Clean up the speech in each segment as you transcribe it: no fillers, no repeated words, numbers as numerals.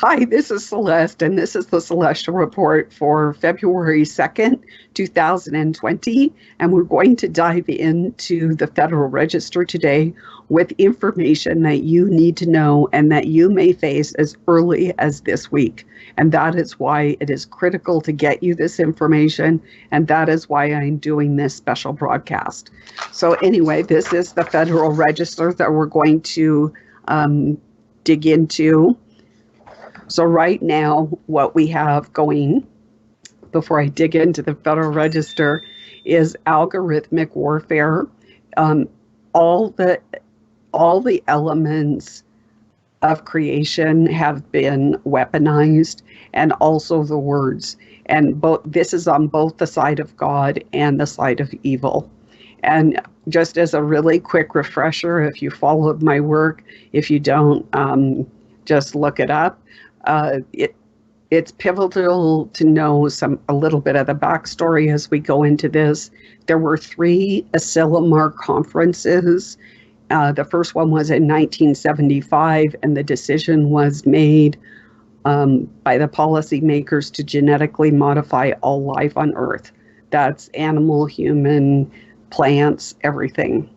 Hi, this is Celeste, and this is the Celestial Report for February 2nd, 2020. And we're going to dive into the Federal Register today with information that you need to know and that you may face as early as this week. And that is why it is critical to get you this information, and that is why I'm doing this special broadcast. So, anyway, this is the Federal Register that we're going to dig into. So right now, what we have going, before I dig into the Federal Register, is algorithmic warfare. All the elements of creation have been weaponized, and also the words. And this is on both the side of God and the side of evil. And just as a really quick refresher, if you followed my work, if you don't, just look it up. It's pivotal to know a little bit of the backstory as we go into this. There were 3 Asilomar conferences. The first one was in 1975, and the decision was made by the policymakers to genetically modify all life on Earth. That's animal, human, plants, everything.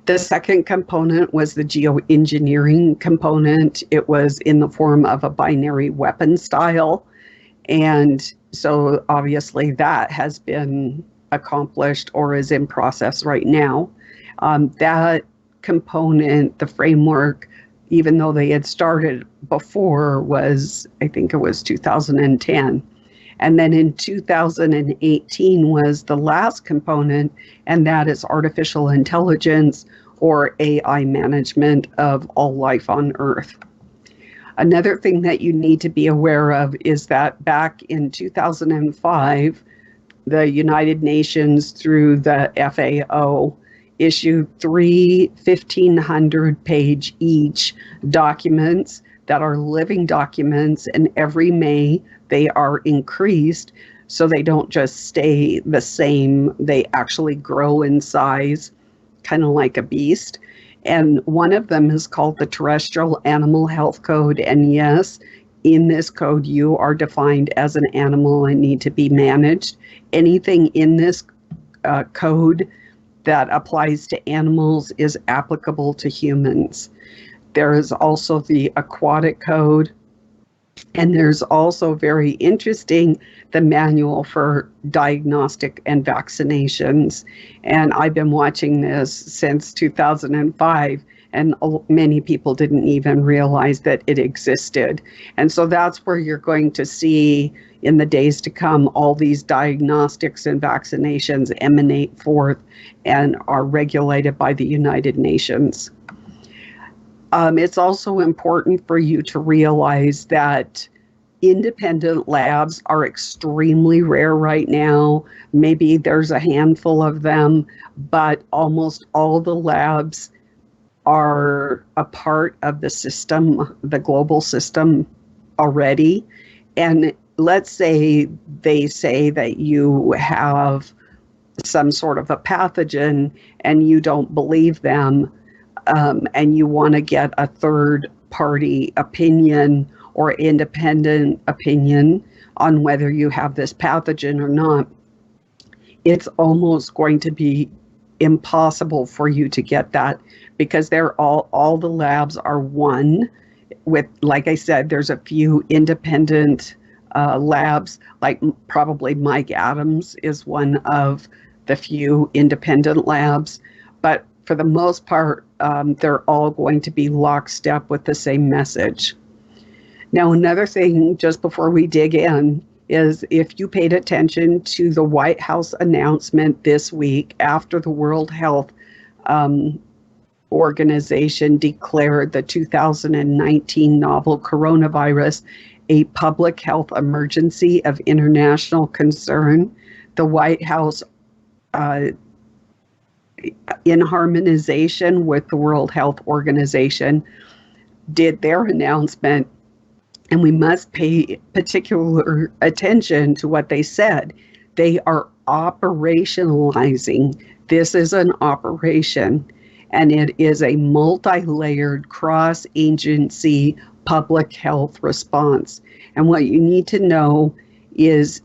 The second component was the geoengineering component. It was in the form of a binary weapon style. And so obviously that has been accomplished or is in process right now. That component, the framework, even though they had started before, I think it was 2010. And then in 2018 was the last component, and that is artificial intelligence or AI management of all life on Earth. Another thing that you need to be aware of is that back in 2005, the United Nations, through the FAO, issued 3 1,500-page each documents that are living documents, and every May they are increased, so they don't just stay the same, they actually grow in size, kind of like a beast. And one of them is called the Terrestrial Animal Health Code, and yes, in this code you are defined as an animal and need to be managed. Anything in this code that applies to animals is applicable to humans. There is also the Aquatic Code, and there's also, very interesting, the Manual for Diagnostic and Vaccinations. And I've been watching this since 2005, and many people didn't even realize that it existed. And so that's where you're going to see in the days to come all these diagnostics and vaccinations emanate forth and are regulated by the United Nations. It's also important for you to realize that independent labs are extremely rare right now. Maybe there's a handful of them, but almost all the labs are a part of the system, the global system already. And let's say they say that you have some sort of a pathogen and you don't believe them, and you want to get a third party opinion or independent opinion on whether you have this pathogen or not, it's almost going to be impossible for you to get that, because they're all the labs are one with, like I said, there's a few independent labs, like probably Mike Adams is one of the few independent labs, but for the most part, they're all going to be lockstep with the same message. Now, another thing, just before we dig in, is if you paid attention to the White House announcement this week after the World Health Organization declared the 2019 novel coronavirus a public health emergency of international concern, the White House, in harmonization with the World Health Organization, did their announcement, and we must pay particular attention to what they said. They are operationalizing. This is an operation, and it is a multi-layered, cross-agency public health response. And what you need to know is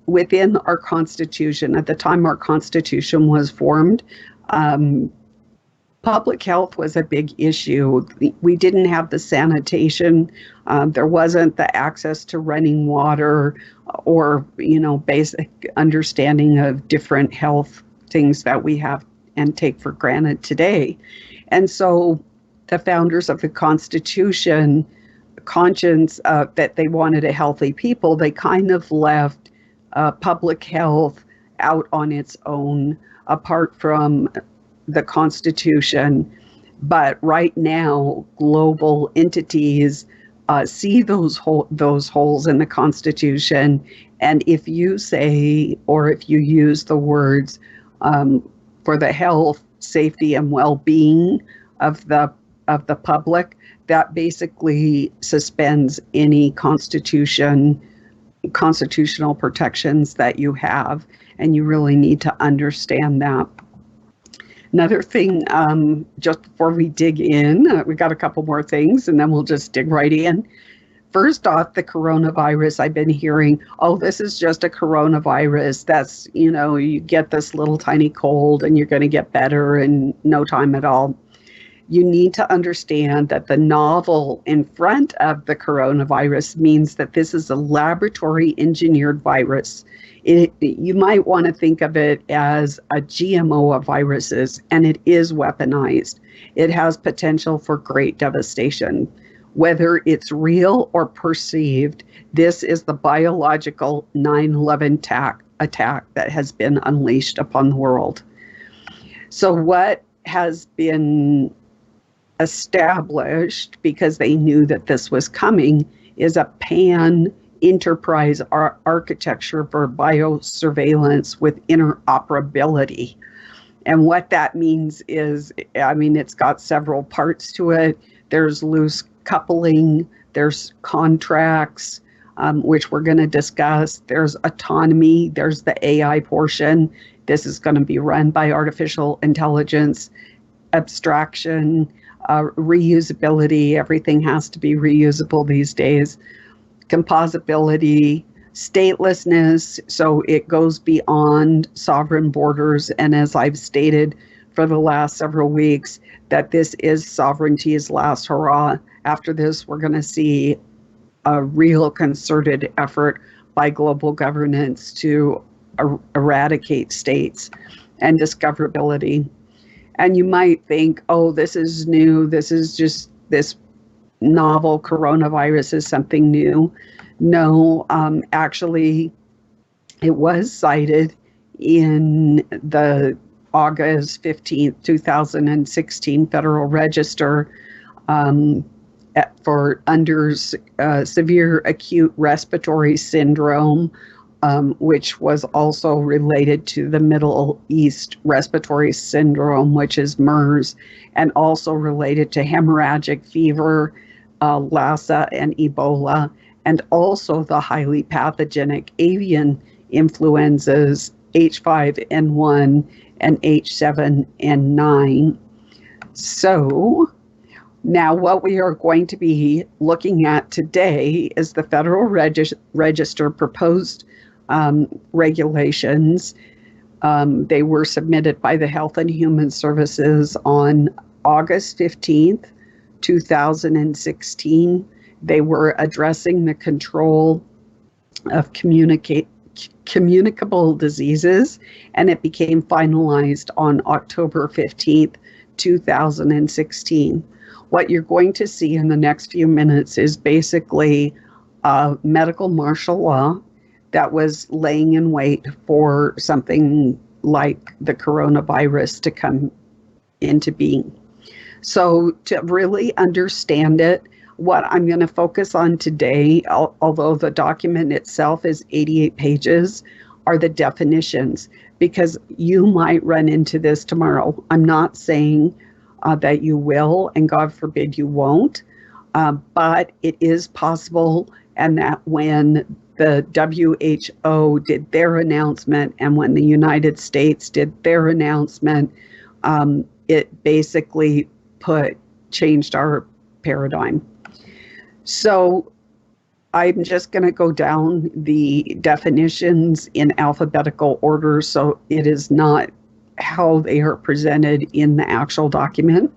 within our Constitution, at the time our Constitution was formed, public health was a big issue. We didn't have the sanitation. There wasn't the access to running water or, basic understanding of different health things that we have and take for granted today. And so the founders of the Constitution, conscious that they wanted a healthy people, they kind of left public health out on its own, apart from the Constitution. But right now, global entities see those holes in the Constitution, and if you say, or if you use the words for the health, safety, and well-being of the public, that basically suspends any constitutional protections that you have, and you really need to understand that. Another thing, just before we dig in, we got a couple more things, and then we'll just dig right in. First off, the coronavirus, I've been hearing, oh, this is just a coronavirus. That's, you get this little tiny cold and you're going to get better in no time at all. You need to understand that the novel in front of the coronavirus means that this is a laboratory engineered virus. You might want to think of it as a GMO of viruses, and it is weaponized. It has potential for great devastation. Whether it's real or perceived, this is the biological 9/11 attack that has been unleashed upon the world. So what has been established, because they knew that this was coming, is a pan-enterprise architecture for biosurveillance with interoperability. And what that means is, it's got several parts to it. There's loose coupling, there's contracts, which we're going to discuss. There's autonomy, there's the AI portion. This is going to be run by artificial intelligence, abstraction, reusability. Everything has to be reusable these days. Composability, statelessness, so it goes beyond sovereign borders. And as I've stated for the last several weeks, that this is sovereignty's last hurrah. After this, we're going to see a real concerted effort by global governance to eradicate states and discoverability. And you might think, oh, this is new. This is just this novel coronavirus is something new. No, actually, it was cited in the August 15th, 2016 Federal Register for under severe acute respiratory syndrome, which was also related to the Middle East respiratory syndrome, which is MERS, and also related to hemorrhagic fever, Lassa, and Ebola, and also the highly pathogenic avian influenzas H5N1 and H7N9. So now what we are going to be looking at today is the Federal Register proposed regulations. They were submitted by the Health and Human Services on August 15th, 2016. They were addressing the control of communicable diseases, and it became finalized on October 15th, 2016. What you're going to see in the next few minutes is basically medical martial law that was laying in wait for something like the coronavirus to come into being. So to really understand it, what I'm going to focus on today, although the document itself is 88 pages, are the definitions, because you might run into this tomorrow. I'm not saying that you will, and God forbid you won't, but it is possible, and that when the WHO did their announcement and when the United States did their announcement, it basically changed our paradigm. So I'm just going to go down the definitions in alphabetical order, so it is not how they are presented in the actual document.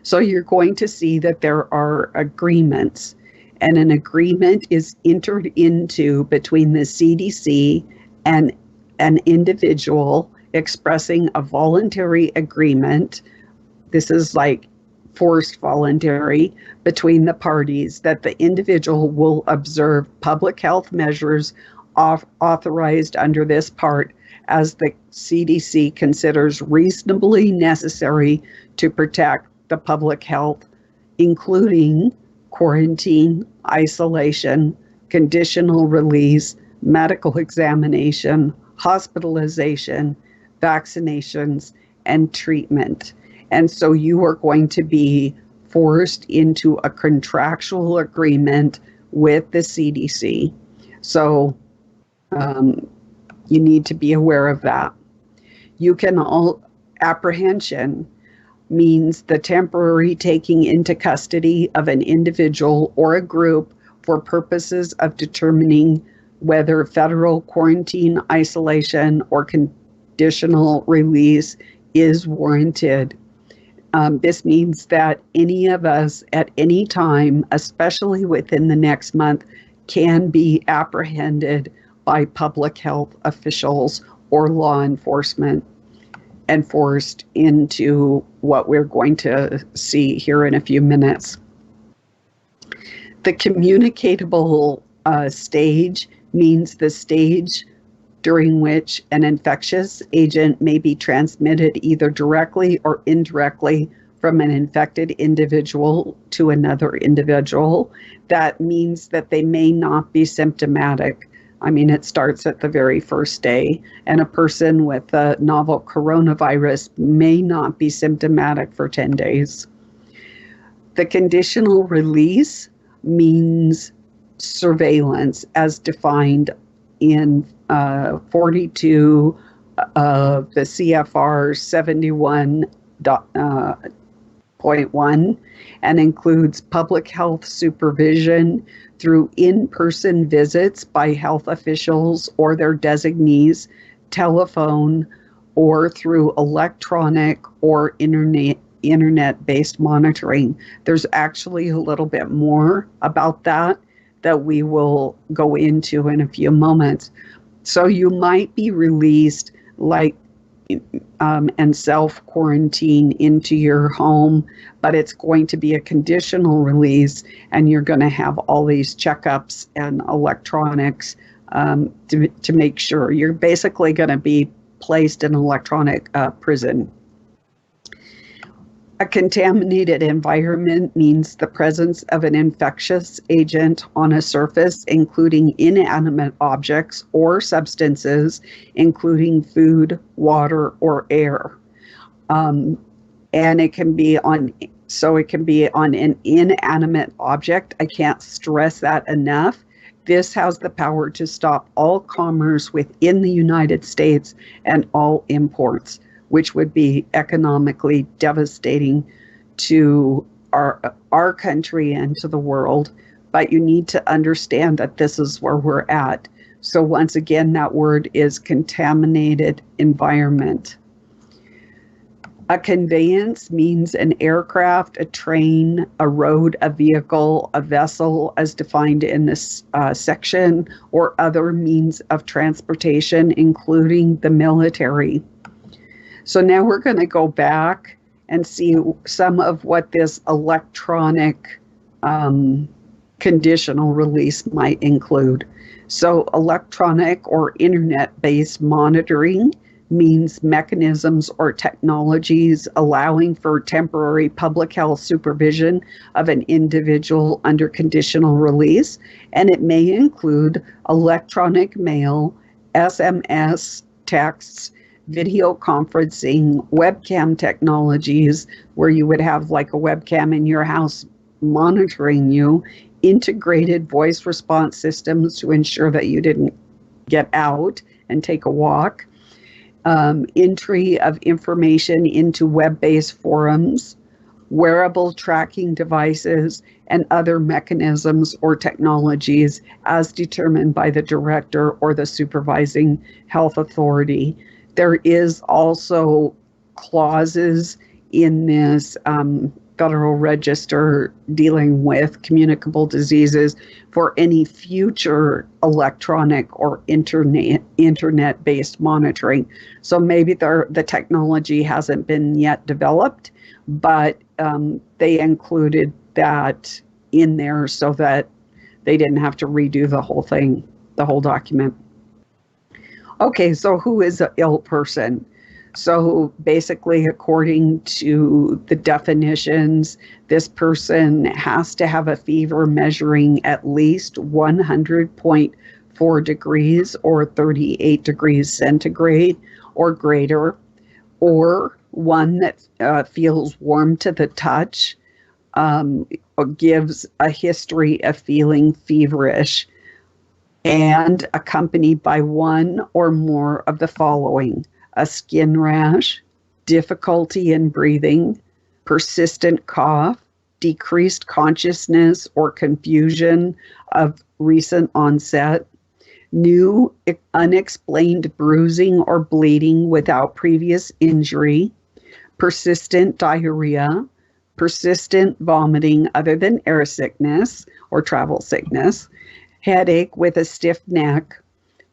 So you're going to see that there are agreements, and an agreement is entered into between the CDC and an individual expressing a voluntary agreement. This is like forced voluntary between the parties that the individual will observe public health measures authorized under this part as the CDC considers reasonably necessary to protect the public health, including quarantine, isolation, conditional release, medical examination, hospitalization, vaccinations, and treatment. And so you are going to be forced into a contractual agreement with the CDC. So you need to be aware of that. You can apprehension means the temporary taking into custody of an individual or a group for purposes of determining whether federal quarantine, isolation, or conditional release is warranted. This means that any of us at any time, especially within the next month, can be apprehended by public health officials or law enforcement and forced into what we're going to see here in a few minutes. The communicable stage means the stage during which an infectious agent may be transmitted either directly or indirectly from an infected individual to another individual. That means that they may not be symptomatic. I mean, it starts at the very first day, and a person with a novel coronavirus may not be symptomatic for 10 days. The conditional release means surveillance as defined in 42 of the CFR 71.1 and includes public health supervision through in-person visits by health officials or their designees, telephone, or through electronic or internet-based monitoring. There's actually a little bit more about that we will go into in a few moments. So you might be released and self-quarantine into your home, but it's going to be a conditional release, and you're going to have all these checkups and electronics to make sure. You're basically going to be placed in electronic prison. A contaminated environment means the presence of an infectious agent on a surface, including inanimate objects or substances, including food, water, or air. And it can be on an inanimate object. I can't stress that enough. This has the power to stop all commerce within the United States and all imports, which would be economically devastating to our country and to the world. But you need to understand that this is where we're at. So once again, that word is contaminated environment. A conveyance means an aircraft, a train, a road, a vehicle, a vessel as defined in this section, or other means of transportation, including the military. So now we're going to go back and see some of what this electronic conditional release might include. So electronic or internet-based monitoring means mechanisms or technologies allowing for temporary public health supervision of an individual under conditional release, and it may include electronic mail, SMS, texts, video conferencing, webcam technologies, where you would have like a webcam in your house monitoring you, integrated voice response systems to ensure that you didn't get out and take a walk, entry of information into web-based forums, wearable tracking devices, and other mechanisms or technologies as determined by the director or the supervising health authority. There is also clauses in this Federal Register dealing with communicable diseases for any future electronic or internet-based monitoring. So maybe the technology hasn't been yet developed, but they included that in there so that they didn't have to redo the whole thing, the whole document. Okay, so who is an ill person? So basically, according to the definitions, this person has to have a fever measuring at least 100.4 degrees or 38 degrees centigrade or greater, or one that feels warm to the touch, or gives a history of feeling feverish, and accompanied by one or more of the following: a skin rash, difficulty in breathing, persistent cough, decreased consciousness or confusion of recent onset, new unexplained bruising or bleeding without previous injury, persistent diarrhea, persistent vomiting other than air sickness or travel sickness, headache with a stiff neck,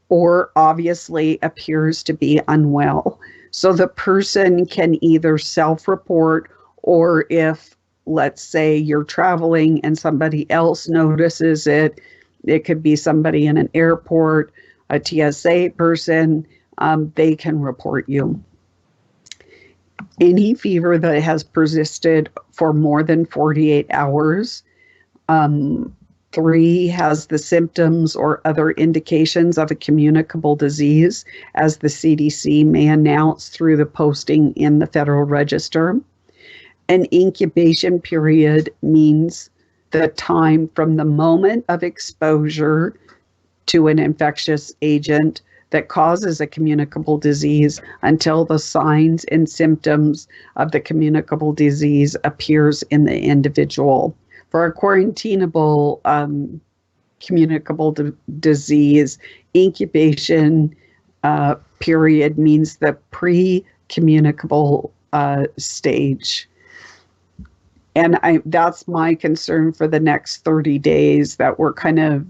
or obviously appears to be unwell. So the person can either self-report, or if, let's say, you're traveling and somebody else notices it, it could be somebody in an airport, a TSA person, they can report you. Any fever that has persisted for more than 48 hours, 3, has the symptoms or other indications of a communicable disease, as the CDC may announce through the posting in the Federal Register. An incubation period means the time from the moment of exposure to an infectious agent that causes a communicable disease until the signs and symptoms of the communicable disease appears in the individual. For a quarantinable communicable disease, incubation period means the pre-communicable stage. And that's my concern for the next 30 days, that we're kind of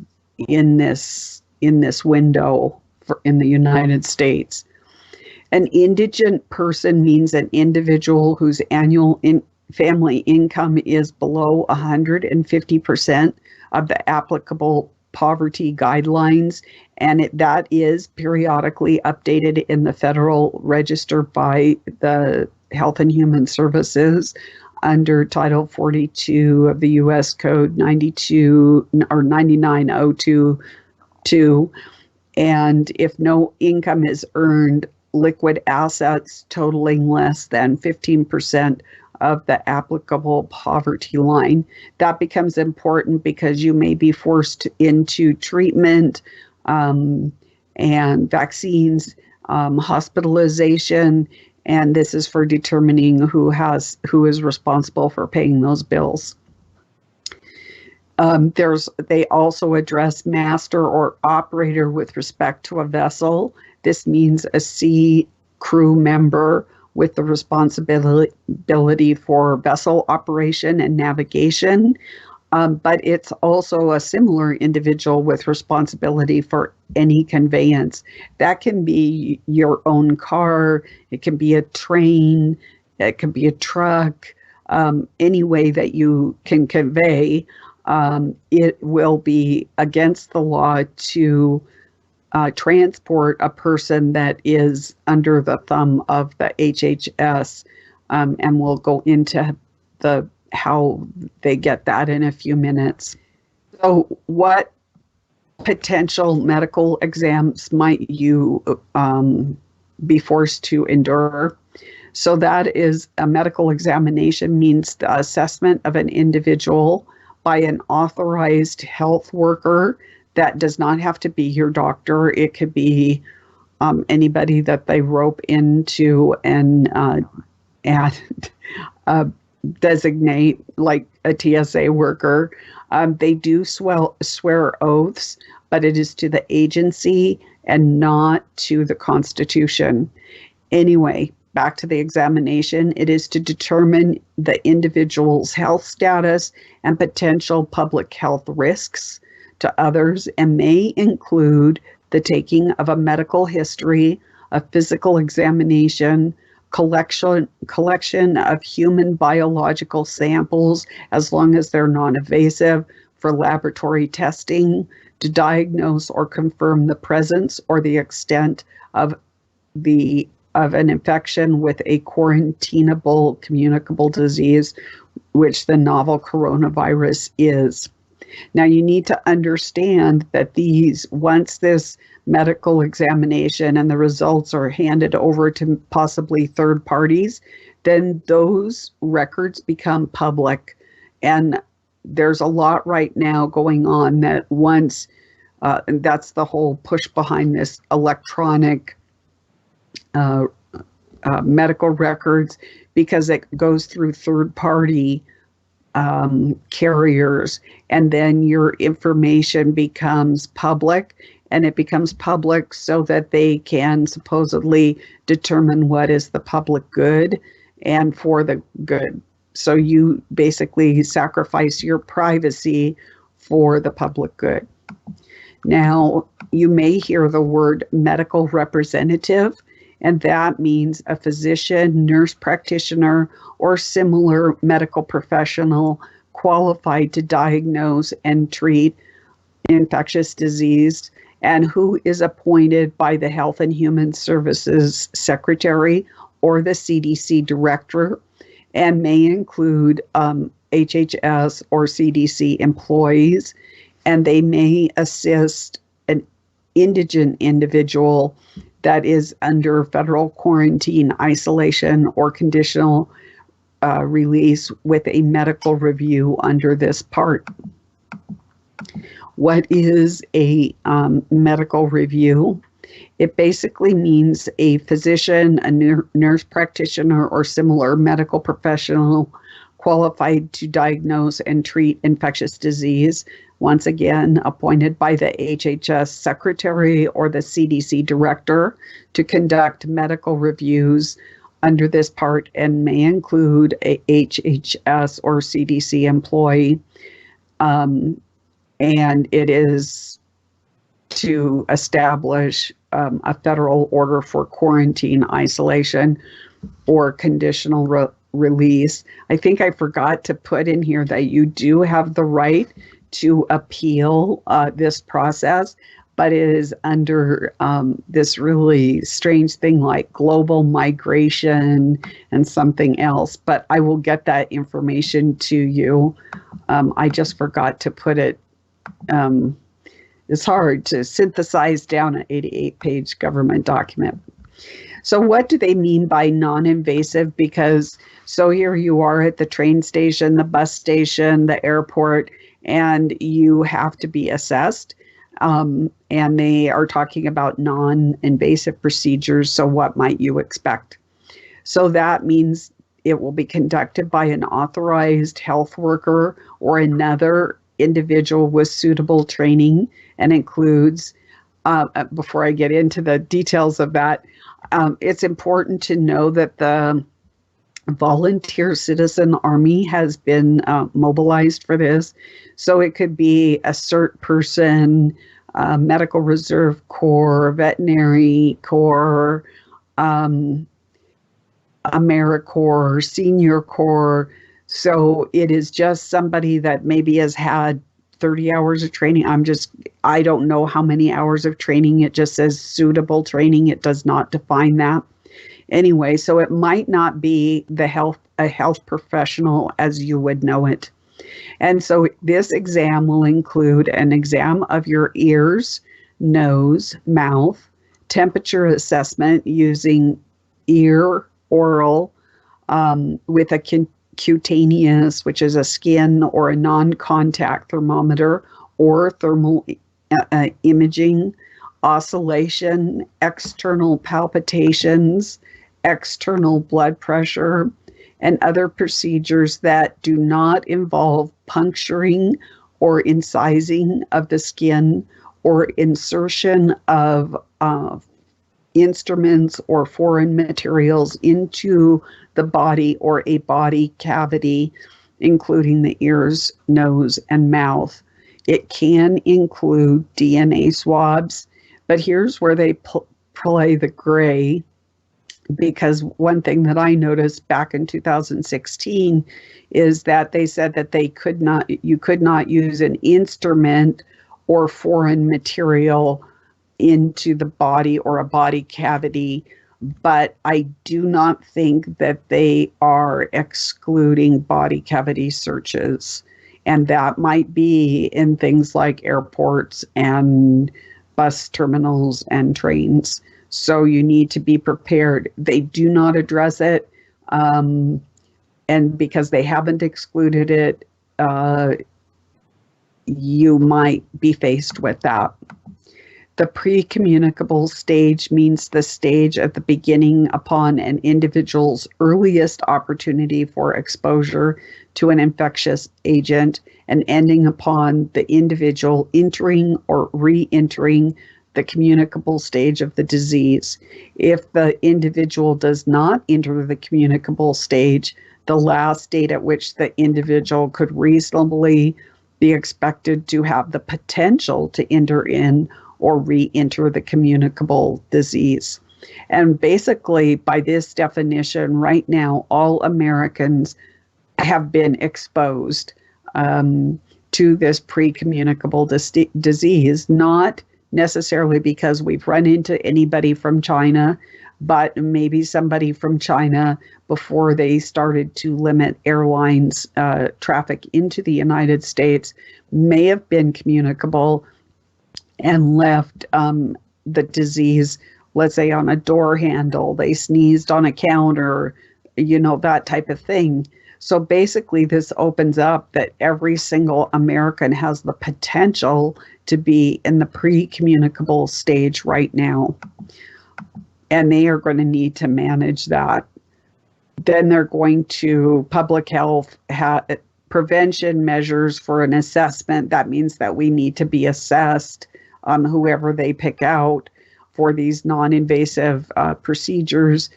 in this window in the United States. An indigent person means an individual whose annual family income is below 150% of the applicable poverty guidelines, and that is periodically updated in the Federal Register by the Health and Human Services under Title 42 of the U.S. Code 92 or 99022. And if no income is earned, liquid assets totaling less than 15% of the applicable poverty line. That becomes important because you may be forced into treatment and vaccines, hospitalization, and this is for determining who is responsible for paying those bills. They also address master or operator with respect to a vessel. This means a sea crew member with the responsibility for vessel operation and navigation, but it's also a similar individual with responsibility for any conveyance. That can be your own car, it can be a train, it can be a truck, any way that you can convey. It will be against the law to transport a person that is under the thumb of the HHS, and we'll go into how they get that in a few minutes. So what potential medical exams might you be forced to endure? So that is, a medical examination means the assessment of an individual by an authorized health worker. That does not have to be your doctor. It could be anybody that they rope into and designate like a TSA worker. They do swear oaths, but it is to the agency and not to the Constitution. Anyway, back to the examination, it is to determine the individual's health status and potential public health risks to others, and may include the taking of a medical history, a physical examination, collection of human biological samples, as long as they're non-invasive, for laboratory testing to diagnose or confirm the presence or the extent of an infection with a quarantinable communicable disease, which the novel coronavirus is. Now, you need to understand that once this medical examination and the results are handed over to possibly third parties, then those records become public. And there's a lot right now going on that and that's the whole push behind this electronic medical records, because it goes through third-party carriers, and then your information becomes public, and it becomes public so that they can supposedly determine what is the public good and for the good. So you basically sacrifice your privacy for the public good. Now, you may hear the word medical representative, and that means a physician, nurse practitioner, or similar medical professional qualified to diagnose and treat infectious disease, and who is appointed by the Health and Human Services Secretary or the CDC Director, and may include HHS or CDC employees, and they may assist an indigent individual that is under federal quarantine, isolation, or conditional release with a medical review under this part. What is a medical review? It basically means a physician, a nurse practitioner, or similar medical professional qualified to diagnose and treat infectious disease, once again appointed by the HHS Secretary or the CDC Director, to conduct medical reviews under this part, and may include a HHS or CDC employee. And it is to establish a federal order for quarantine, isolation, or conditional release. I think I forgot to put in here that you do have the right to appeal this process, but it is under this really strange thing like global migration and something else. But I will get that information to you. I just forgot to put it. It's hard to synthesize down an 88-page government document. So what do they mean by non-invasive? Because so here you are at the train station, the bus station, the airport, and you have to be assessed. And they are talking about non-invasive procedures. So what might you expect? So that means it will be conducted by an authorized health worker or another individual with suitable training, and includes, before I get into the details of that, it's important to know that the volunteer citizen army has been mobilized for this. So it could be a CERT person, Medical Reserve Corps, Veterinary Corps, AmeriCorps, Senior Corps. So it is just somebody that maybe has had 30 hours of training. I don't know how many hours of training. It just says suitable training. It does not define that. Anyway, so it might not be a health professional as you would know it. And so this exam will include an exam of your ears, nose, mouth, temperature assessment using ear, oral, with a cutaneous, which is a skin or a non-contact thermometer, or thermal imaging, oscillation, external palpitations, external blood pressure, and other procedures that do not involve puncturing or incising of the skin or insertion of instruments or foreign materials into the body or a body cavity, including the ears, nose, and mouth. It can include DNA swabs, but here's where they play the gray, because one thing that I noticed back in 2016 is that they said that you could not use an instrument or foreign material into the body or a body cavity, but I do not think that they are excluding body cavity searches. And that might be in things like airports and bus terminals and trains. So you need to be prepared. They do not address it. And because they haven't excluded it, you might be faced with that. The pre-communicable stage means the stage at the beginning upon an individual's earliest opportunity for exposure to an infectious agent and ending upon the individual entering or re-entering the communicable stage of the disease. If the individual does not enter the communicable stage, the last date at which the individual could reasonably be expected to have the potential to enter in or re-enter the communicable disease. And basically, by this definition, right now, all Americans have been exposed to this pre-communicable disease, not necessarily because we've run into anybody from China, but maybe somebody from China before they started to limit airlines traffic into the United States may have been communicable and left the disease, let's say, on a door handle. They sneezed on a counter, that type of thing. So basically, this opens up that every single American has the potential to be in the pre-communicable stage right now. And they are going to need to manage that. Then they're going to public health prevention measures for an assessment. That means that we need to be assessed, whoever they pick out for these non-invasive procedures.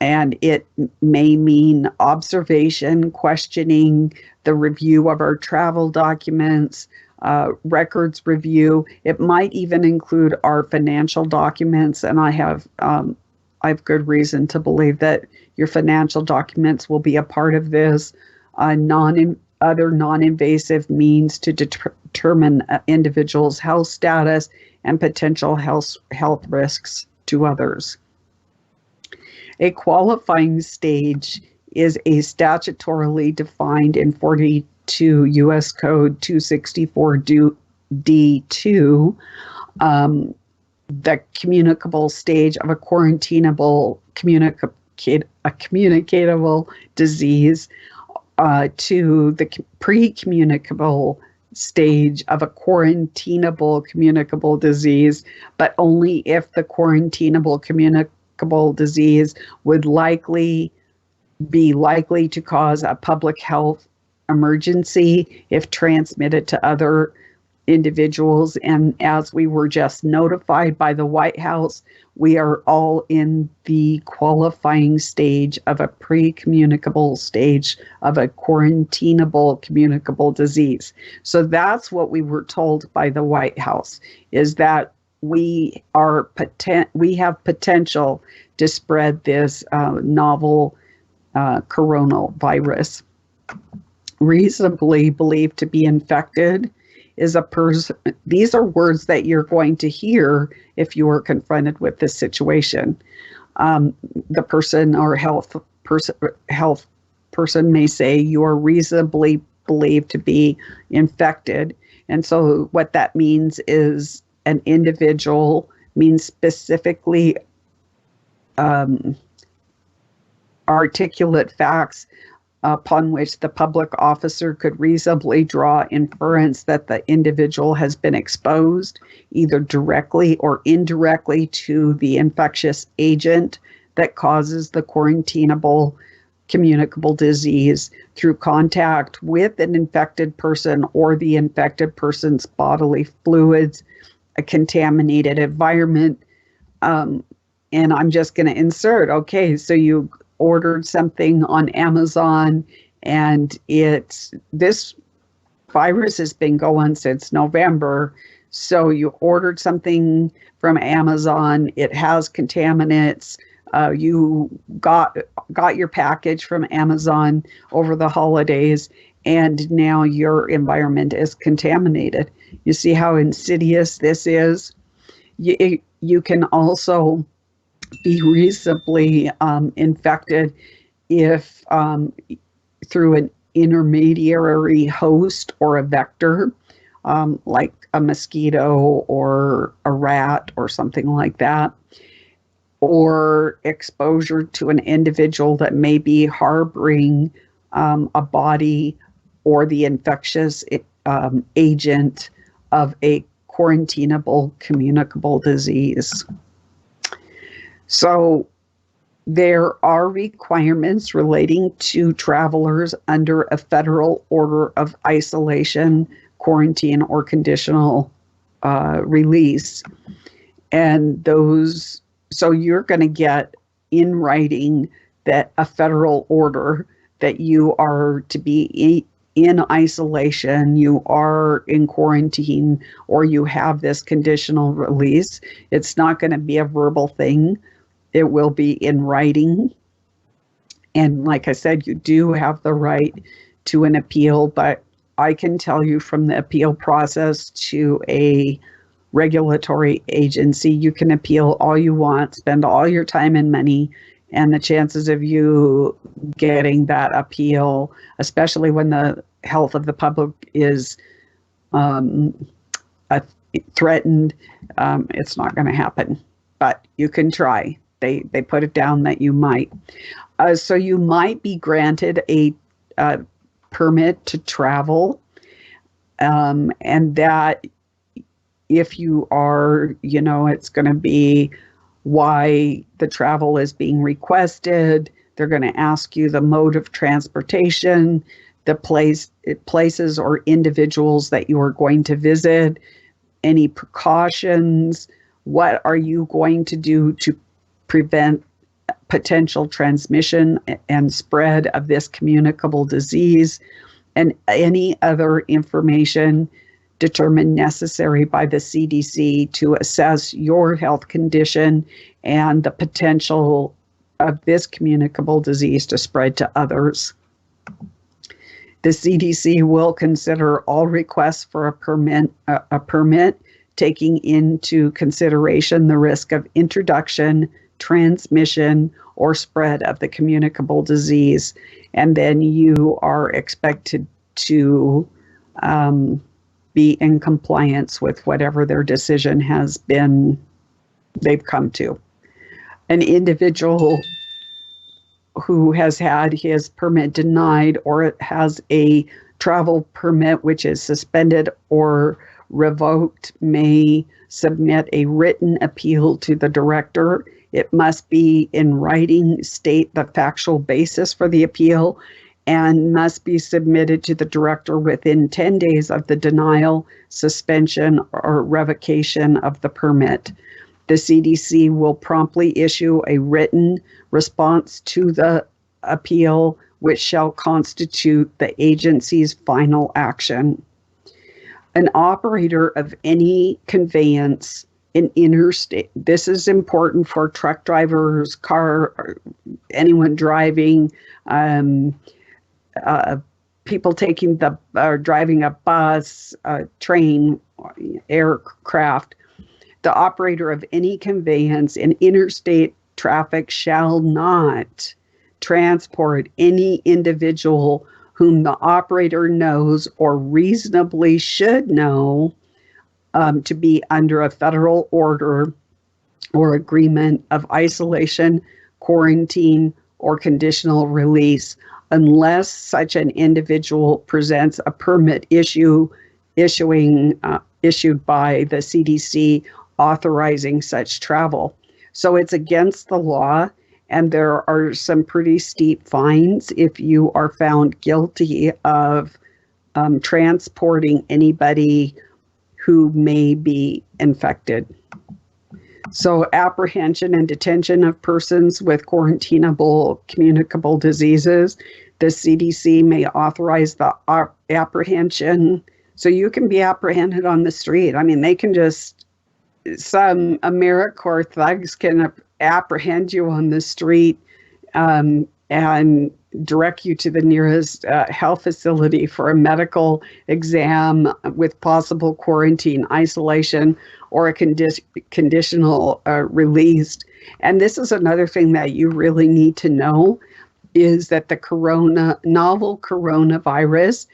And it may mean observation, questioning, the review of our travel documents, records review. It might even include our financial documents. And I have good reason to believe that your financial documents will be a part of this. Other non-invasive means to determine an individual's health status and potential health risks to others. A qualifying stage is a statutorily defined in 42 U.S. Code 264 D2, the communicable stage of a communicable disease, to the pre-communicable stage of a quarantinable communicable disease, but only if the quarantinable communicable disease would be likely to cause a public health emergency if transmitted to other individuals. And as we were just notified by the White House, we are all in the qualifying stage of a pre-communicable stage of a quarantinable communicable disease. So that's what we were told by the White House, is that we have potential to spread this novel coronavirus. Reasonably believed to be infected is a person. These are words that you're going to hear if you are confronted with this situation. The person or health person may say you are reasonably believed to be infected. And so what that means is an individual means specifically articulate facts upon which the public officer could reasonably draw inference that the individual has been exposed, either directly or indirectly, to the infectious agent that causes the quarantinable communicable disease through contact with an infected person or the infected person's bodily fluids, a contaminated environment. And I'm just going to insert, okay, so you ordered something on Amazon and this virus has been going since November. So you ordered something from Amazon, it has contaminants. You got your package from Amazon over the holidays, and now your environment is contaminated. You see how insidious this is? You can also be reasonably infected if through an intermediary host or a vector, like a mosquito or a rat or something like that, or exposure to an individual that may be harboring a body or the infectious agent of a quarantinable communicable disease. So there are requirements relating to travelers under a federal order of isolation, quarantine, or conditional release. And so you're going to get in writing that a federal order that you are to be in isolation, you are in quarantine, or you have this conditional release. It's not going to be a verbal thing. It will be in writing. And like I said, you do have the right to an appeal, but I can tell you from the appeal process to a regulatory agency, you can appeal all you want, spend all your time and money, and the chances of you getting that appeal, especially when the health of the public is threatened, it's not going to happen. But you can try. They put it down that you might. So you might be granted a permit to travel, and that if you are, it's going to be why the travel is being requested. They're going to ask you the mode of transportation, the places or individuals that you are going to visit, any precautions, what are you going to do to prevent potential transmission and spread of this communicable disease, and any other information determined necessary by the CDC to assess your health condition and the potential of this communicable disease to spread to others. The CDC will consider all requests for a permit, taking into consideration the risk of introduction, transmission, or spread of the communicable disease. And then you are expected to be in compliance with whatever their decision has been, they've come to. An individual who has had his permit denied or has a travel permit which is suspended or revoked may submit a written appeal to the director. It must be in writing, state the factual basis for the appeal, and must be submitted to the director within 10 days of the denial, suspension, or revocation of the permit. The CDC will promptly issue a written response to the appeal, which shall constitute the agency's final action. An operator of any conveyance in interstate, this is important for truck drivers, anyone driving, people driving a bus, a train, aircraft. The operator of any conveyance in interstate traffic shall not transport any individual whom the operator knows or reasonably should know to be under a federal order or agreement of isolation, quarantine, or conditional release, unless such an individual presents a permit issued by the CDC authorizing such travel. So it's against the law, and there are some pretty steep fines if you are found guilty of transporting anybody who may be infected. So apprehension and detention of persons with quarantinable communicable diseases. The CDC may authorize the apprehension. So you can be apprehended on the street. I mean, they can just, some AmeriCorps thugs can apprehend you on the street and direct you to the nearest health facility for a medical exam with possible quarantine, isolation, or a conditional release. And this is another thing that you really need to know, is that the novel coronavirus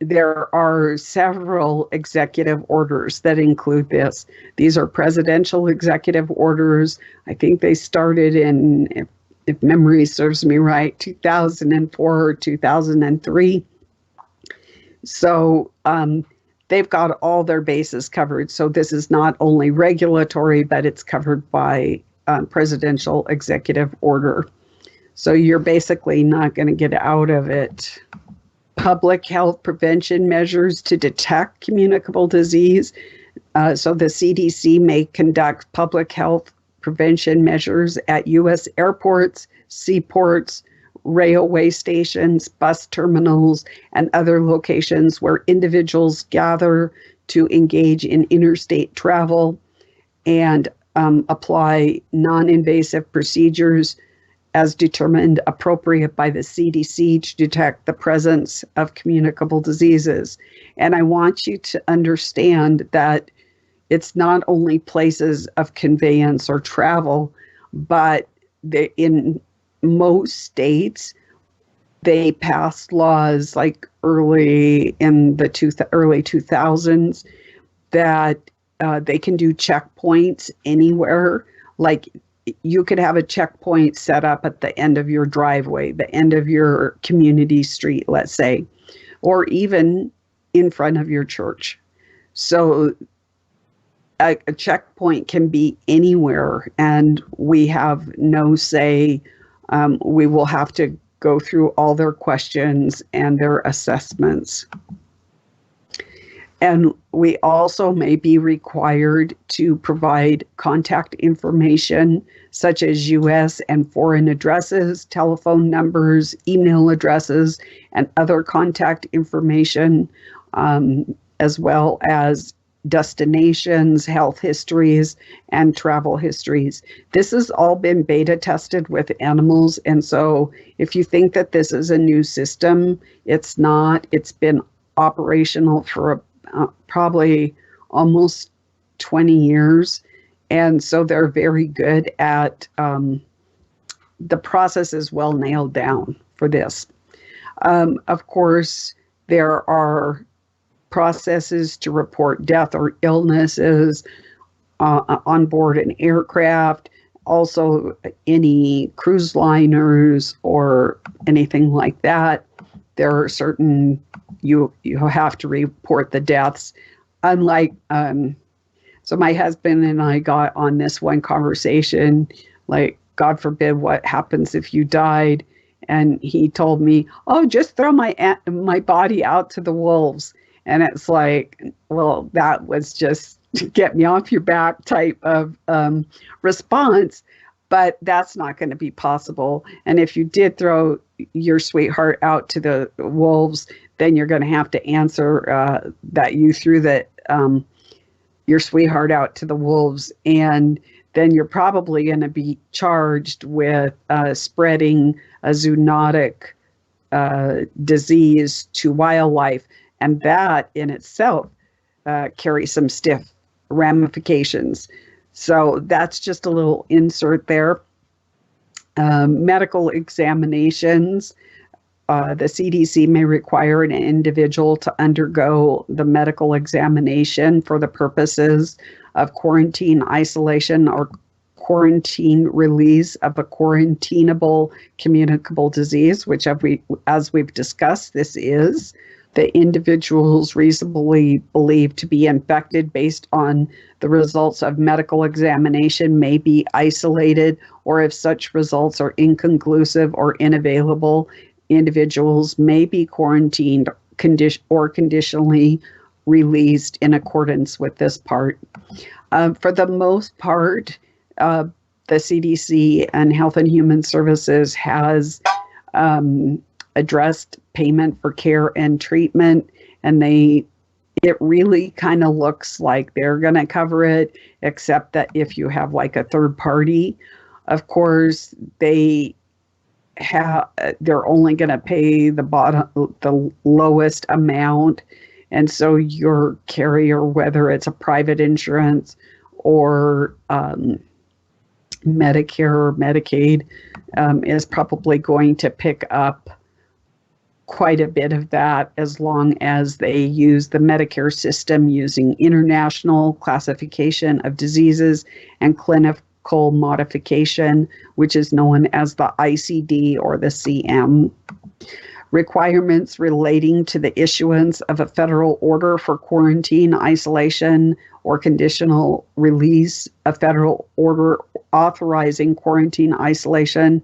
there are several executive orders that include this. These are presidential executive orders. I think they started in, if memory serves me right, 2004 or 2003. So they've got all their bases covered. So this is not only regulatory, but it's covered by presidential executive order. So you're basically not going to get out of it. Public health prevention measures to detect communicable disease. So the CDC may conduct public health prevention measures at U.S. airports, seaports, railway stations, bus terminals, and other locations where individuals gather to engage in interstate travel, and apply non-invasive procedures as determined appropriate by the CDC to detect the presence of communicable diseases. And I want you to understand that it's not only places of conveyance or travel, but in most states, they passed laws like early in the early 2000s that they can do checkpoints anywhere. Like you could have a checkpoint set up at the end of your driveway, the end of your community street, let's say, or even in front of your church. So a checkpoint can be anywhere, and we have no say. We will have to go through all their questions and their assessments. And we also may be required to provide contact information such as U.S. and foreign addresses, telephone numbers, email addresses, and other contact information, as well as destinations, health histories, and travel histories. This has all been beta tested with animals. And so if you think that this is a new system, it's not. It's been operational for probably almost 20 years. And so they're very good at, the process is well nailed down for this. Of course, there are processes to report death or illnesses on board an aircraft, also any cruise liners or anything like that. There are certain, you have to report the deaths. Unlike, so my husband and I got on this one conversation, like, God forbid, what happens if you died? And he told me, oh, just throw my body out to the wolves. And it's like, well, that was just get me off your back type of response, but that's not going to be possible. And if you did throw your sweetheart out to the wolves, then you're going to have to answer that you threw your sweetheart out to the wolves. And then you're probably going to be charged with spreading a zoonotic disease to wildlife. And that in itself carries some stiff ramifications. So that's just a little insert there. Medical examinations. The CDC may require an individual to undergo the medical examination for the purposes of quarantine, isolation, or quarantine release of a quarantinable communicable disease, which as we've discussed, this is. the individuals reasonably believed to be infected based on the results of medical examination may be isolated, or if such results are inconclusive or unavailable, individuals may be quarantined or conditionally released in accordance with this part. For the most part, the CDC and Health and Human Services has addressed payment for care and treatment, and it really kind of looks like they're going to cover it, except that if you have like a third party, of course they're only going to pay the lowest amount, and so your carrier, whether it's a private insurance or Medicare or Medicaid, is probably going to pick up quite a bit of that, as long as they use the Medicare system using international classification of diseases and clinical modification, which is known as the ICD or the CM. Requirements relating to the issuance of a federal order for quarantine, isolation, or conditional release, a federal order authorizing quarantine, isolation,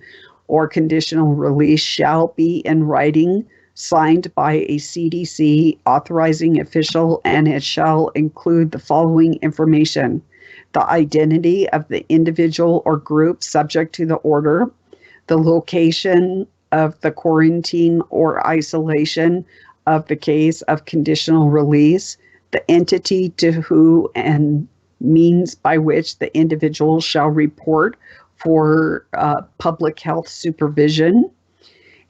or conditional release shall be in writing, signed by a CDC authorizing official, and it shall include the following information: the identity of the individual or group subject to the order, the location of the quarantine or isolation of the case of conditional release, the entity to who and means by which the individual shall report for public health supervision,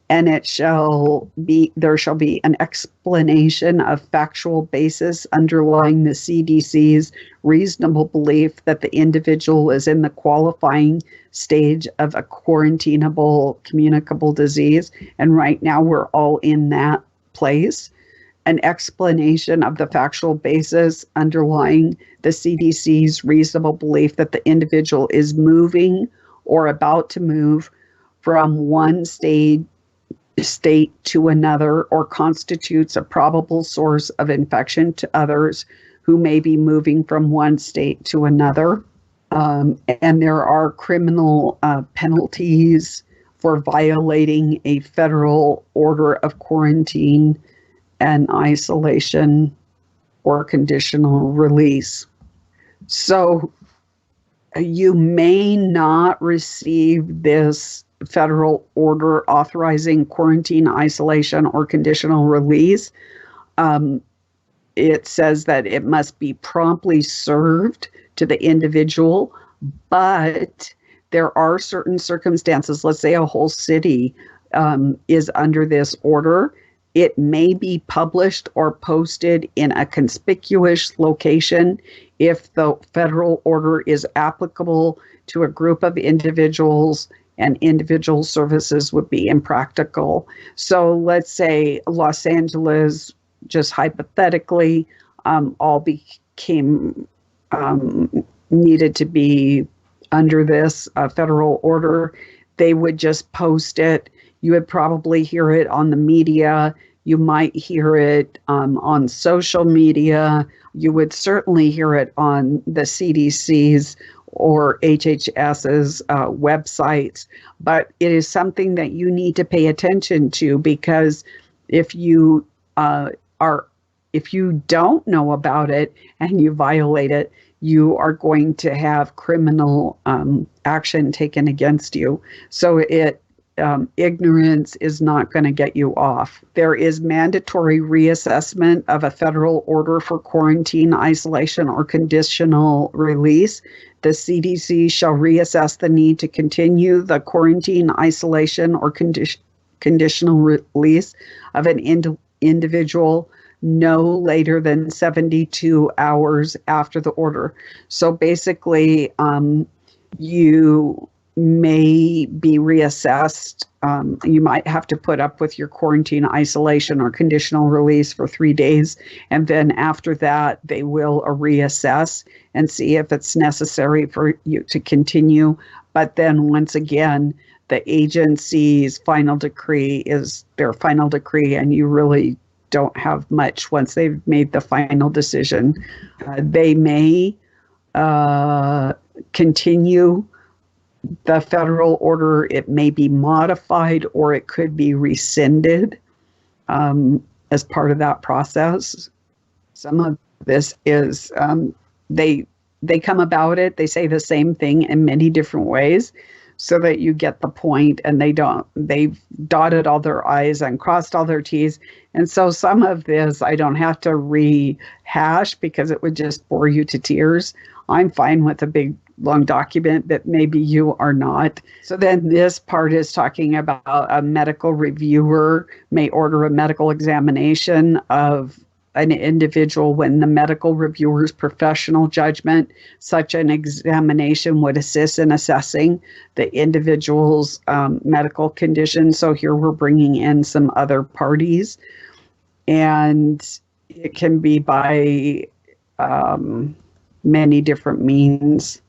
and there shall be an explanation of factual basis underlying the CDC's reasonable belief that the individual is in the qualifying stage of a quarantinable communicable disease. And right now we're all in that place. An explanation of the factual basis underlying the CDC's reasonable belief that the individual is moving or about to move from one state to another, or constitutes a probable source of infection to others who may be moving from one state to another. And there are criminal penalties for violating a federal order of quarantine and isolation or conditional release. So you may not receive this federal order authorizing quarantine, isolation, or conditional release. It says that it must be promptly served to the individual, but there are certain circumstances. Let's say a whole city is under this order. It may be published or posted in a conspicuous location if the federal order is applicable to a group of individuals, and individual services would be impractical. So let's say Los Angeles, just hypothetically, all became needed to be under this federal order. They would just post it. You would probably hear it on the media. You might hear it on social media. You would certainly hear it on the CDC's or HHS's websites. But it is something that you need to pay attention to, because if you don't know about it and you violate it, you are going to have criminal action taken against you. So ignorance is not going to get you off. There is mandatory reassessment of a federal order for quarantine, isolation, or conditional release. The CDC shall reassess the need to continue the quarantine, isolation, or conditional release of an individual no later than 72 hours after the order. So basically, you may be reassessed. You might have to put up with your quarantine, isolation, or conditional release for 3 days. And then after that, they will reassess and see if it's necessary for you to continue. But then once again, the agency's final decree is their final decree, and you really don't have much once they've made the final decision. They may continue the federal order. It may be modified, or it could be rescinded as part of that process. Some of this is they come about it. They say the same thing in many different ways, so that you get the point, and they've dotted all their I's and crossed all their T's. And so some of this I don't have to rehash because it would just bore you to tears. I'm fine with a big long document, but maybe you are not. So then this part is talking about a medical reviewer may order a medical examination of an individual when the medical reviewer's professional judgment. Such an examination would assist in assessing the individual's medical condition. So here we're bringing in some other parties, and it can be by many different means.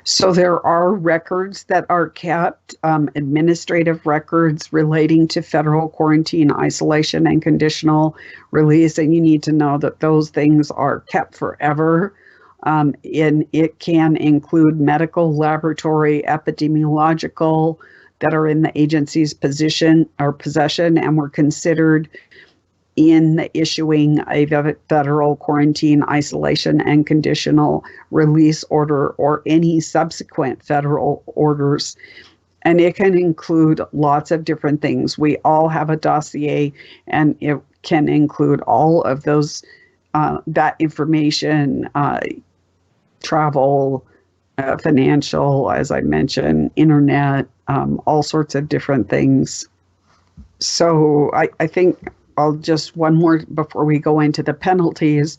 So there are records that are kept, administrative records relating to federal quarantine, isolation, and conditional release, and you need to know that those things are kept forever. And it can include medical, laboratory, epidemiological that are in the agency's possession and were considered in the issuing a federal quarantine, isolation, and conditional release order or any subsequent federal orders. And it can include lots of different things. We all have a dossier, and it can include all of those, that information, travel, financial, as I mentioned, internet, all sorts of different things. So I think I'll just one more before we go into the penalties.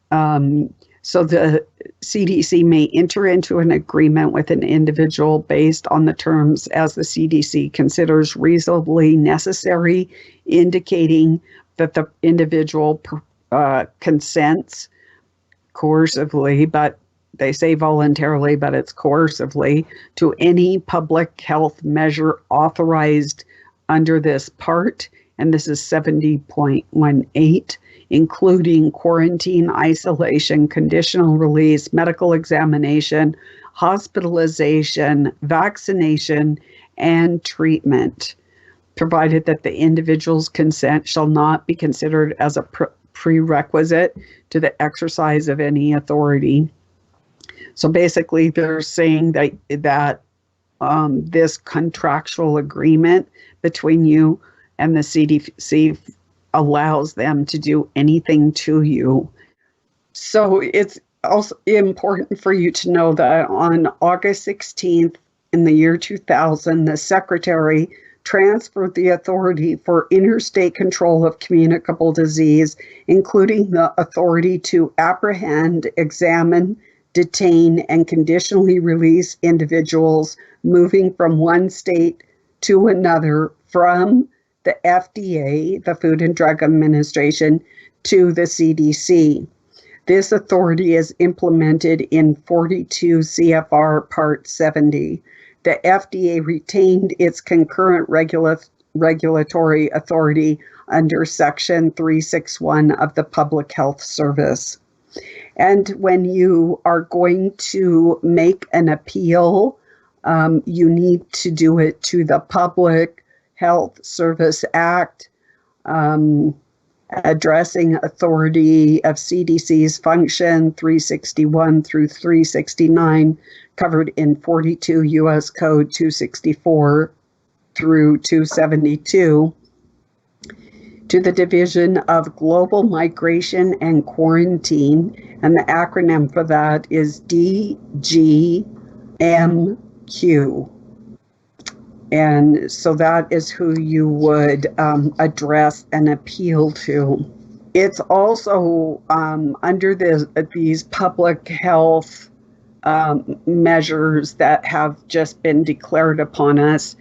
So the CDC may enter into an agreement with an individual based on the terms as the CDC considers reasonably necessary, indicating that the individual consents coercively, but they say voluntarily, but it's coercively, to any public health measure authorized under this part. And this is 70.18, including quarantine, isolation, conditional release, medical examination, hospitalization, vaccination, and treatment, provided that the individual's consent shall not be considered as a prerequisite to the exercise of any authority. So basically, they're saying that this contractual agreement between you and the CDC allows them to do anything to you. So it's also important for you to know that on August 16th in the year 2000, the Secretary transferred the authority for interstate control of communicable disease, including the authority to apprehend, examine, detain, and conditionally release individuals moving from one state to another from the FDA, the Food and Drug Administration, to the CDC. This authority is implemented in 42 CFR Part 70. The FDA retained its concurrent regulatory authority under Section 361 of the Public Health Service. And when you are going to make an appeal, you need to do it to the Public Health Service Act, addressing authority of CDC's function 361 through 369, covered in 42 U.S. Code 264 through 272, to the Division of Global Migration and Quarantine, and the acronym for that is DGMQ. And so that is who you would address an appeal to. It's also under these public health measures that have just been declared upon us.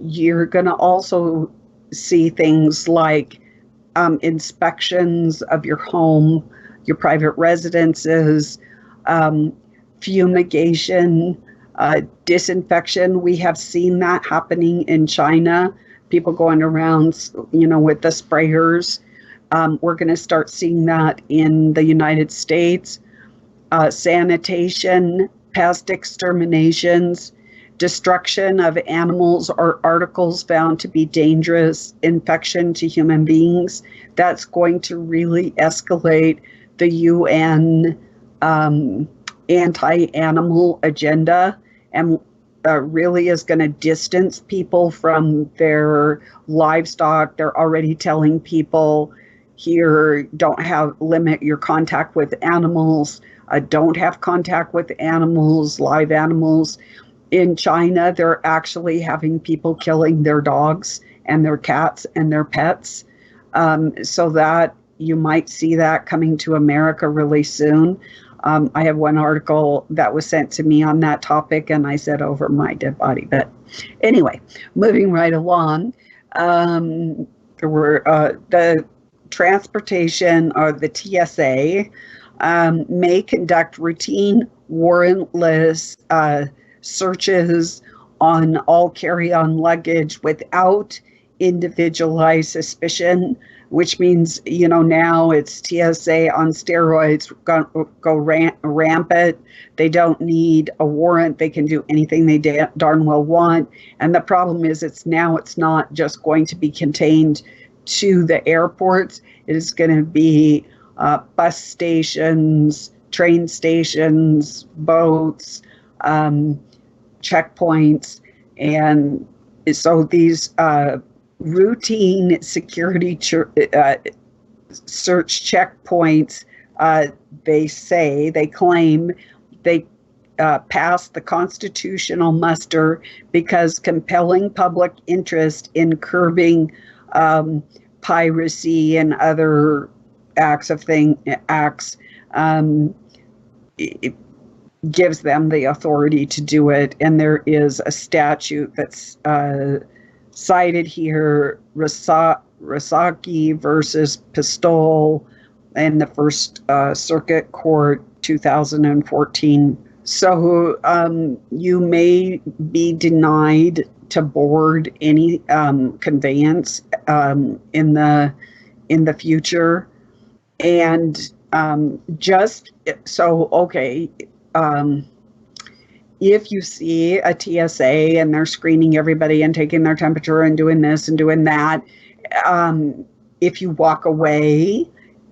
You're going to also see things like inspections of your home, your private residences, fumigation, disinfection. We have seen that happening in China, people going around, with the sprayers. We're going to start seeing that in the United States. Sanitation, pest exterminations, destruction of animals or articles found to be dangerous, infection to human beings. That's going to really escalate the UN anti-animal agenda, and really is going to distance people from their livestock. They're already telling people here, limit your contact with animals, don't have contact with animals, live animals. In China, they're actually having people killing their dogs and their cats and their pets. So that you might see that coming to America really soon. I have one article that was sent to me on that topic, and I said over my dead body. But anyway, moving right along, there were the transportation, or the TSA, may conduct routine warrantless searches on all carry-on luggage without individualized suspicion, which means, now it's TSA on steroids, go rampant. They don't need a warrant. They can do anything they darn well want. And the problem is it's not just going to be contained to the airports. It is going to be bus stations, train stations, boats, checkpoints. And so these routine security search checkpoints, they claim they pass the constitutional muster because compelling public interest in curbing piracy and other acts, it gives them the authority to do it. And there is a statute that's cited here, Rasaki versus Pistol in the First Circuit Court, 2014. So you may be denied to board any conveyance in the future, and just so if you see a TSA and they're screening everybody and taking their temperature and doing this and doing that, if you walk away,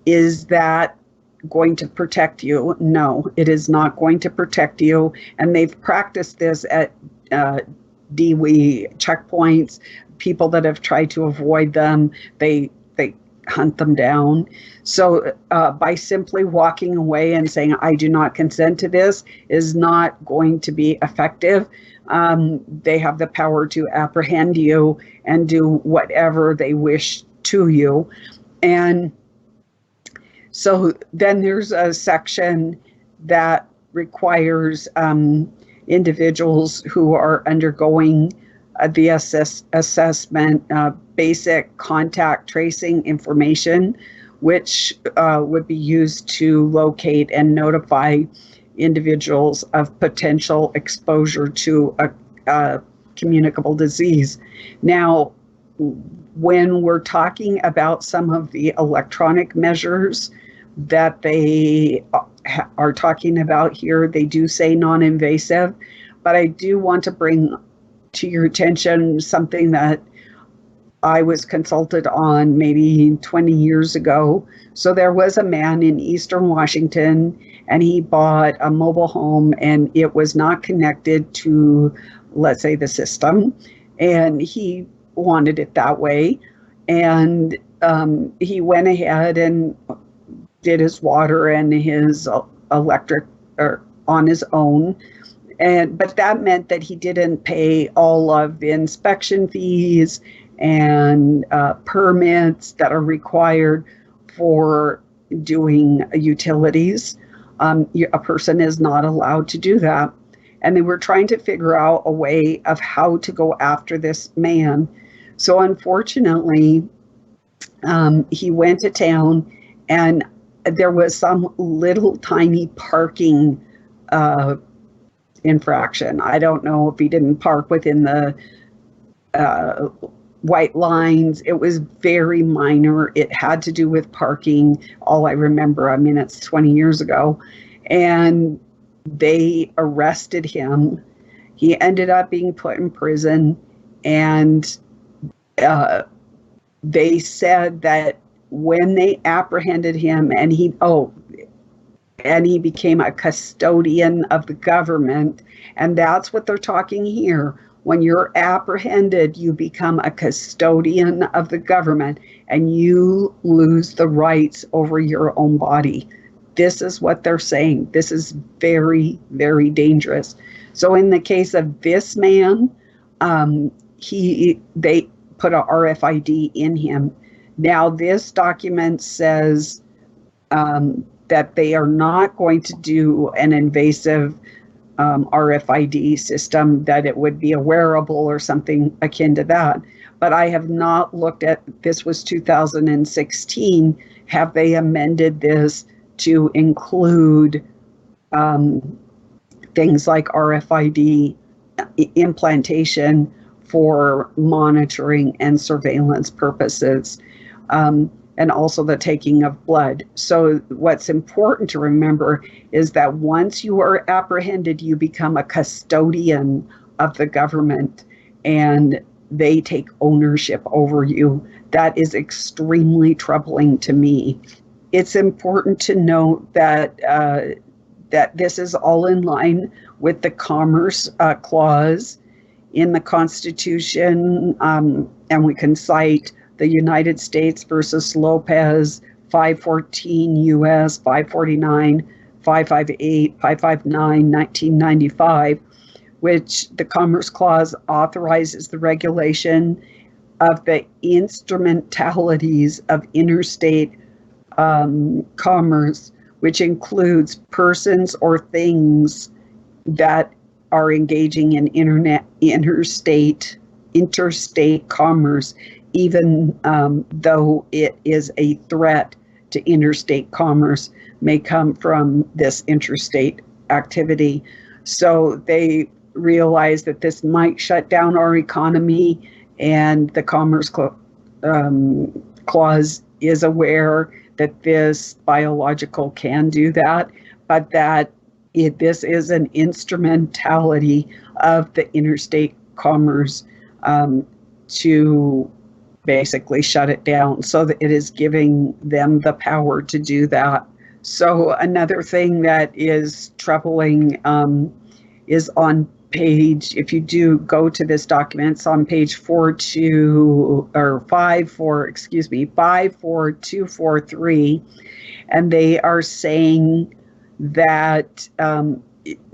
is that going to protect you? No, it is not going to protect you. And they've practiced this at DWI checkpoints. People that have tried to avoid them, they hunt them down. So by simply walking away and saying, I do not consent to this, is not going to be effective. They have the power to apprehend you and do whatever they wish to you. And so then there's a section that requires individuals who are undergoing the assessment, basic contact tracing information, which would be used to locate and notify individuals of potential exposure to a communicable disease. Now, when we're talking about some of the electronic measures that they are talking about here, they do say non-invasive, but I do want to bring to your attention something that I was consulted on maybe 20 years ago. So there was a man in Eastern Washington, and he bought a mobile home, and it was not connected to, let's say, the system, and he wanted it that way. And he went ahead and did his water and his electric on his own. But that meant that he didn't pay all of the inspection fees and permits that are required for doing utilities. A person is not allowed to do that. And they were trying to figure out a way of how to go after this man. So unfortunately, he went to town, and there was some little tiny parking infraction. I don't know if he didn't park within the white lines. It was very minor. It had to do with parking. All I remember, I mean, it's 20 years ago. And they arrested him. He ended up being put in prison. And they said that when they apprehended him and he became a custodian of the government. And that's what they're talking here. When you're apprehended, you become a custodian of the government and you lose the rights over your own body. This is what they're saying. This is very, very dangerous. So in the case of this man, they put a RFID in him. Now this document says that they are not going to do an invasive RFID system, that it would be a wearable or something akin to that. But I have not looked at, this was 2016, have they amended this to include things like RFID implantation for monitoring and surveillance purposes, and also the taking of blood. So what's important to remember is that once you are apprehended, you become a custodian of the government and they take ownership over you. That is extremely troubling to me. It's important to note that that this is all in line with the Commerce Clause in the Constitution, and we can cite the United States versus Lopez, 514 U.S., 549, 558, 559, 1995, which the Commerce Clause authorizes the regulation of the instrumentalities of interstate commerce, which includes persons or things that are engaging in interstate commerce, even though it is a threat to interstate commerce, may come from this interstate activity. So they realize that this might shut down our economy, and the Commerce Clause is aware that this biological can do that, but that this is an instrumentality of the interstate commerce to basically shut it down, so that it is giving them the power to do that. So another thing that is troubling is on page, if you do go to this document, it's on page 54243, and they are saying that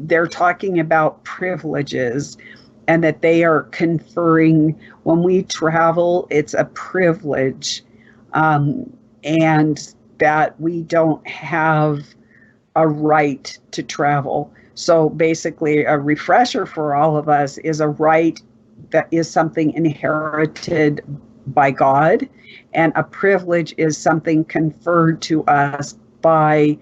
they're talking about privileges, and that they are conferring, when we travel, it's a privilege, and that we don't have a right to travel. So basically, a refresher for all of us is a right that is something inherited by God, and a privilege is something conferred to us by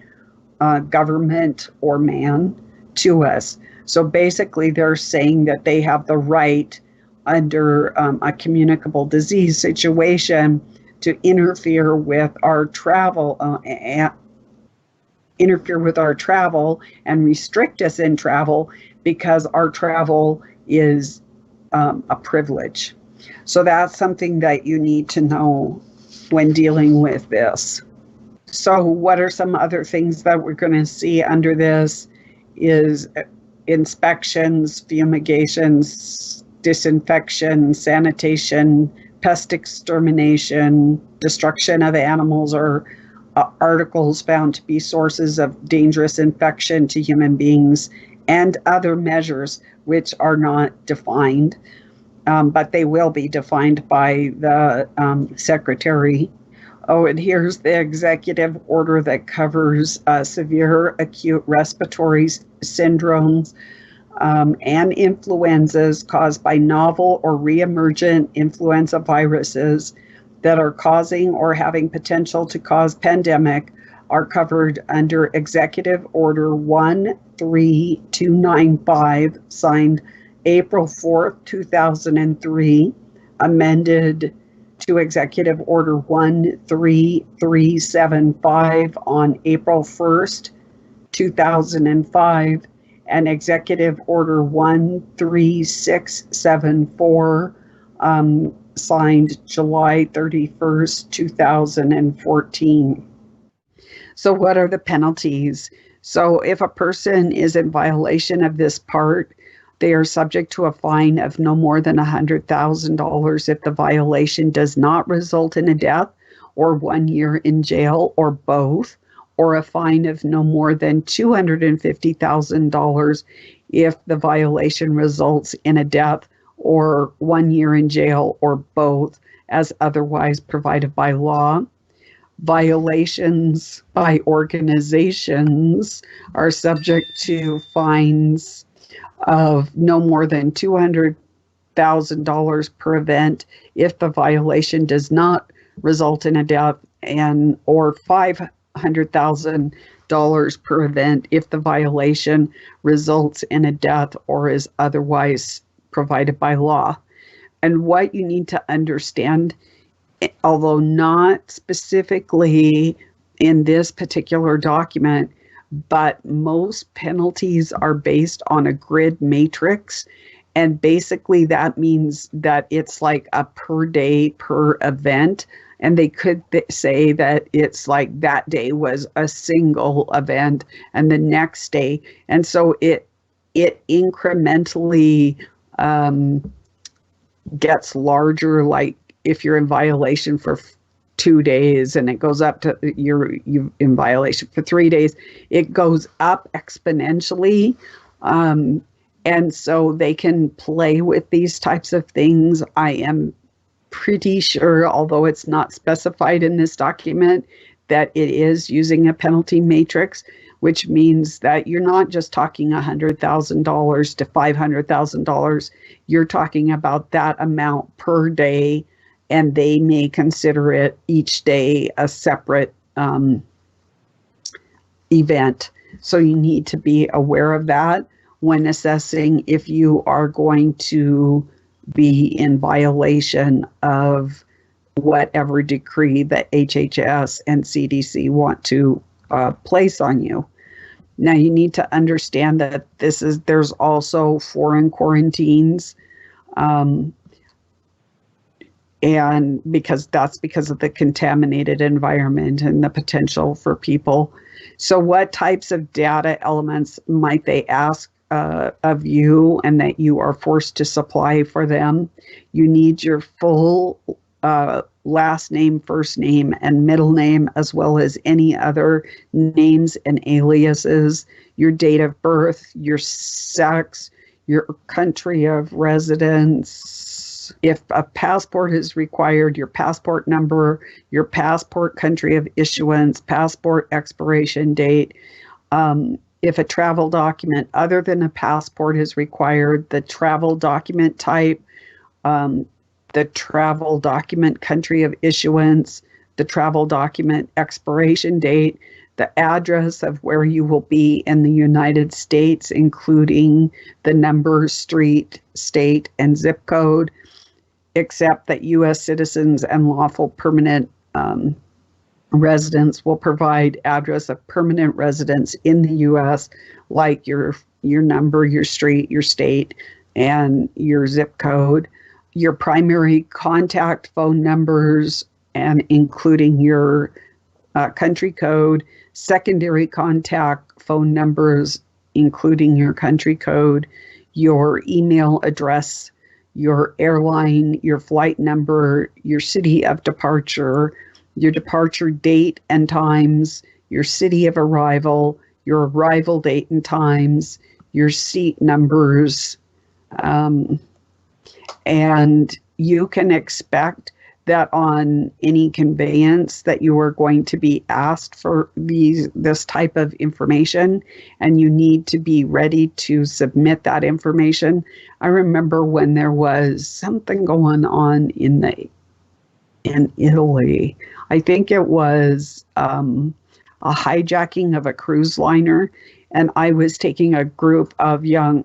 government or man to us. So basically, they're saying that they have the right under a communicable disease situation to interfere with our travel and restrict us in travel, because our travel is a privilege. So that's something that you need to know when dealing with this. So what are some other things that we're going to see under this is inspections, fumigations, disinfection, sanitation, pest extermination, destruction of animals or articles found to be sources of dangerous infection to human beings, and other measures which are not defined, but they will be defined by the Secretary. Oh, and here's the executive order that covers severe acute respiratory syndromes and influenzas caused by novel or reemergent influenza viruses that are causing or having potential to cause pandemic are covered under Executive Order 13295, signed April 4th, 2003, amended to Executive Order 13375 on April 1st, 2005, and Executive Order 13674 signed July 31st, 2014. So what are the penalties? So if a person is in violation of this part, they are subject to a fine of no more than $100,000 if the violation does not result in a death, or 1 year in jail, or both, or a fine of no more than $250,000 if the violation results in a death, or 1 year in jail, or both, as otherwise provided by law. Violations by organizations are subject to fines of no more than $200,000 per event if the violation does not result in a death, and or $500,000 per event if the violation results in a death or is otherwise provided by law. And what you need to understand, although not specifically in this particular document, but most penalties are based on a grid matrix. And basically that means that it's like a per day per event. And they could say that it's like that day was a single event and the next day. And so it incrementally gets larger, like if you're in violation for 2 days and it goes up to you're in violation for 3 days, it goes up exponentially. And so they can play with these types of things. I am pretty sure, although it's not specified in this document, that it is using a penalty matrix, which means that you're not just talking $100,000 to $500,000. You're talking about that amount per day, and they may consider it each day a separate event. So you need to be aware of that when assessing if you are going to be in violation of whatever decree the HHS and CDC want to place on you. Now you need to understand that there's also foreign quarantines, and because of the contaminated environment and the potential for people. So what types of data elements might they ask of you and that you are forced to supply for them? You need your full last name, first name, and middle name, as well as any other names and aliases, your date of birth, your sex, your country of residence. If a passport is required, your passport number, your passport country of issuance, passport expiration date. If a travel document other than a passport is required, the travel document type, the travel document country of issuance, the travel document expiration date, the address of where you will be in the United States, including the number, street, state, and zip code, except that U.S. citizens and lawful permanent residents will provide address of permanent residence in the U.S., like your number, your street, your state, and your zip code, your primary contact phone numbers, and including your country code, secondary contact phone numbers, including your country code, your email address, your airline, your flight number, your city of departure, your departure date and times, your city of arrival, your arrival date and times, your seat numbers, and you can expect that on any conveyance that you are going to be asked for this type of information, and you need to be ready to submit that information. I remember when there was something going on in Italy. I think it was a hijacking of a cruise liner. And I was taking a group of young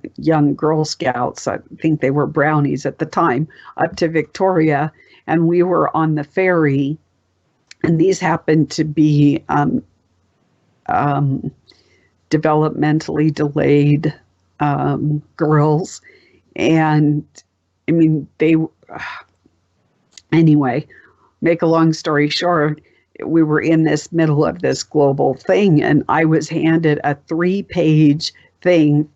Girl Scouts, I think they were brownies at the time, up to Victoria. And we were on the ferry. And these happened to be developmentally delayed girls. And I mean, anyway, make a long story short, we were in this middle of this global thing, and I was handed a 3-page thing,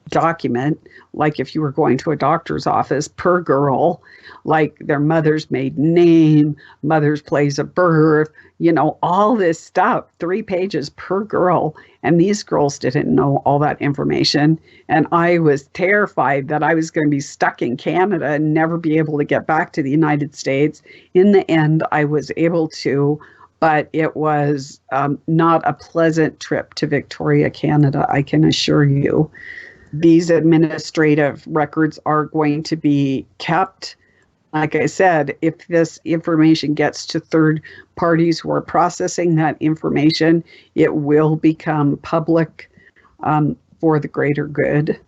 document, like if you were going to a doctor's office, per girl, like their mother's maiden name, mother's place of birth, all this stuff, 3 pages per girl. And these girls didn't know all that information. And I was terrified that I was going to be stuck in Canada and never be able to get back to the United States. In the end, I was able to, but it was not a pleasant trip to Victoria, Canada, I can assure you. These administrative records are going to be kept. Like I said, if this information gets to third parties who are processing that information, it will become public for the greater good.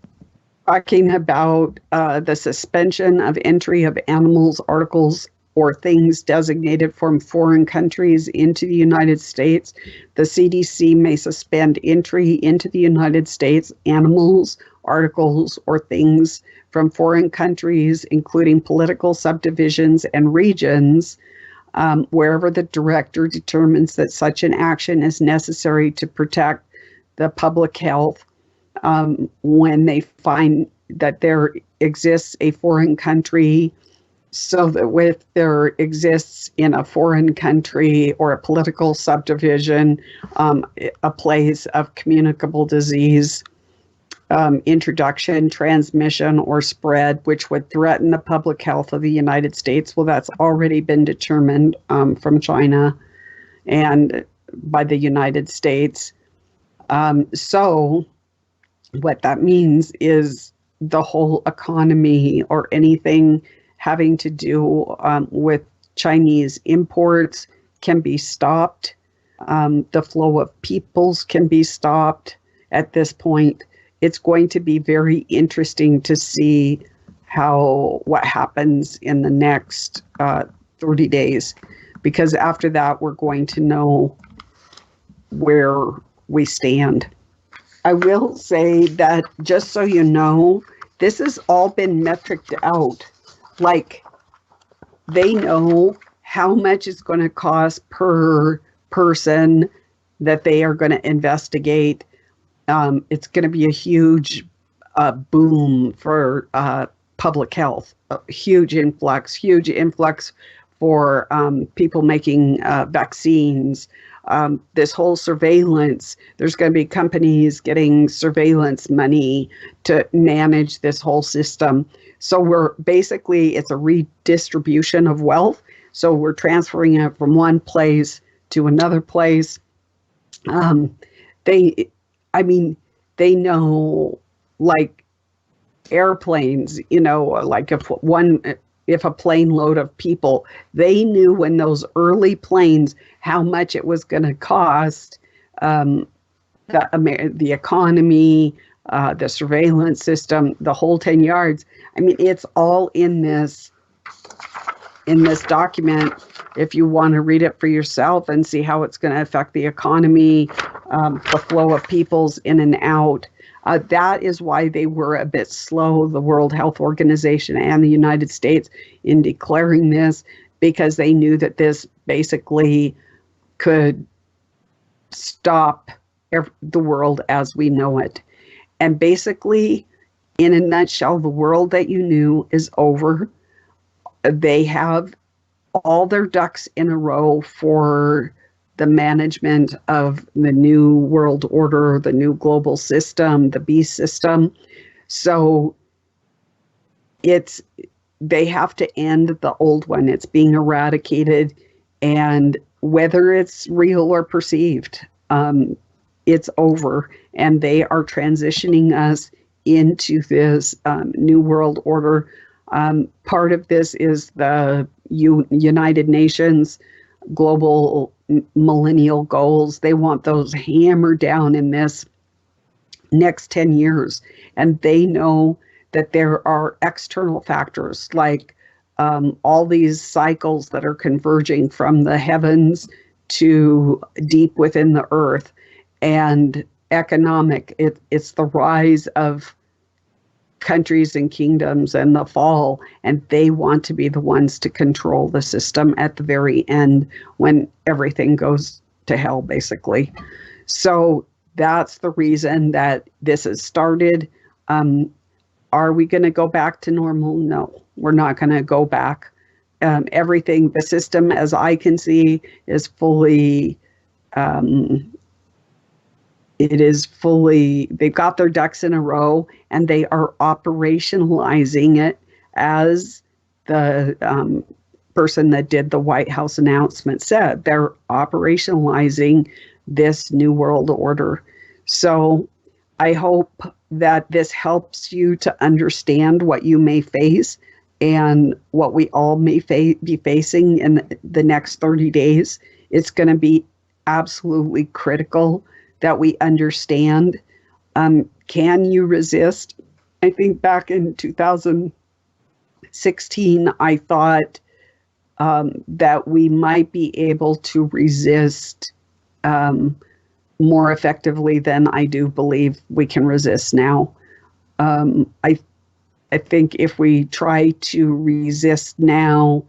Talking about the suspension of entry of animals, articles, or things designated from foreign countries into the United States, the CDC may suspend entry into the United States, animals, articles, or things from foreign countries, including political subdivisions and regions, wherever the director determines that such an action is necessary to protect the public health, when they find that there exists a foreign country, so that if there exists in a foreign country or a political subdivision, a place of communicable disease, introduction, transmission, or spread, which would threaten the public health of the United States. Well, that's already been determined from China and by the United States. So what that means is the whole economy or anything having to do with Chinese imports can be stopped. The flow of peoples can be stopped at this point. It's going to be very interesting to see what happens in the next 30 days, because after that, we're going to know where we stand. I will say that, just so you know, this has all been metriced out. Like, they know how much it's going to cost per person that they are going to investigate. It's going to be a huge boom for public health, a huge influx for people making vaccines. This whole surveillance, there's going to be companies getting surveillance money to manage this whole system. So it's a redistribution of wealth. So we're transferring it from one place to another place. They know, like airplanes, like if a plane load of people, they knew when those early planes, how much it was going to cost, the economy, the surveillance system, the whole 10 yards. I mean, it's all in this document. If you want to read it for yourself and see how it's going to affect the economy, the flow of peoples in and out. That is why they were a bit slow, the World Health Organization and the United States, in declaring this, because they knew that this basically could stop the world as we know it. And basically, in a nutshell, the world that you knew is over. They have all their ducks in a row for the management of the new world order, the new global system, the beast system. So they have to end the old one. It's being eradicated, and whether it's real or perceived, it's over, and they are transitioning us into this new world order. Part of this is the United Nations, global millennial goals. They want those hammered down in this next 10 years. And they know that there are external factors like all these cycles that are converging from the heavens to deep within the earth, and economic. It's the rise of countries and kingdoms and the fall, and they want to be the ones to control the system at the very end when everything goes to hell, basically. So that's the reason that this has started. Are we going to go back to normal? No, we're not going to go back. Everything, the system, as I can see, is fully, they've got their ducks in a row, and they are operationalizing it as the person that did the White House announcement said. They're operationalizing this new world order. So I hope that this helps you to understand what you may face and what we all may be facing in the next 30 days. It's going to be absolutely critical that we understand. Can you resist? I think back in 2016, I thought that we might be able to resist more effectively than I do believe we can resist now. I think if we try to resist now,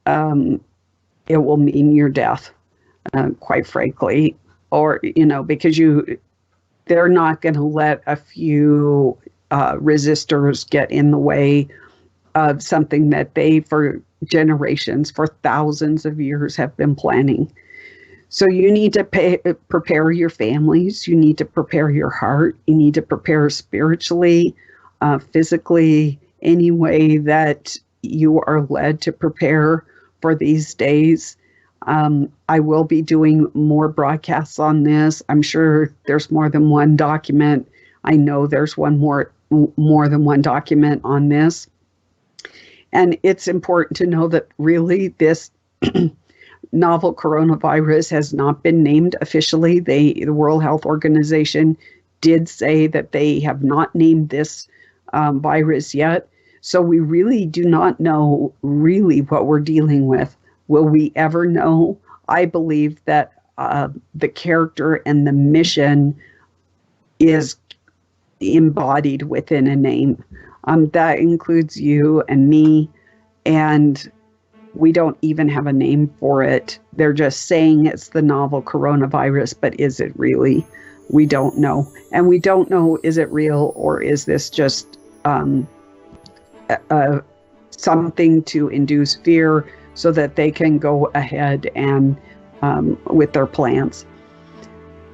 it will mean your death, quite frankly. Or, because they're not going to let a few resistors get in the way of something that they, for generations, for thousands of years, have been planning. So you need to prepare your families. You need to prepare your heart. You need to prepare spiritually, physically, any way that you are led to prepare for these days. I will be doing more broadcasts on this. I'm sure there's more than one document. I know there's more than one document on this. And it's important to know that really this novel coronavirus has not been named officially. The World Health Organization did say that they have not named this virus yet. So we really do not know really what we're dealing with. Will we ever know? I believe that the character and the mission is embodied within a name. That includes you and me, and we don't even have a name for it. They're just saying it's the novel coronavirus, but is it really? We don't know. And we don't know, is it real, or is this just something to induce fear so that they can go ahead and with their plans.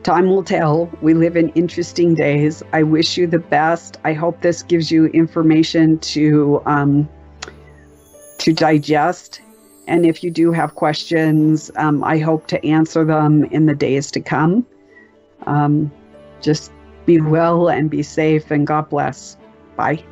Time will tell. We live in interesting days. I wish you the best. I hope this gives you information to digest. And if you do have questions, I hope to answer them in the days to come. Just be well and be safe, and God bless. Bye.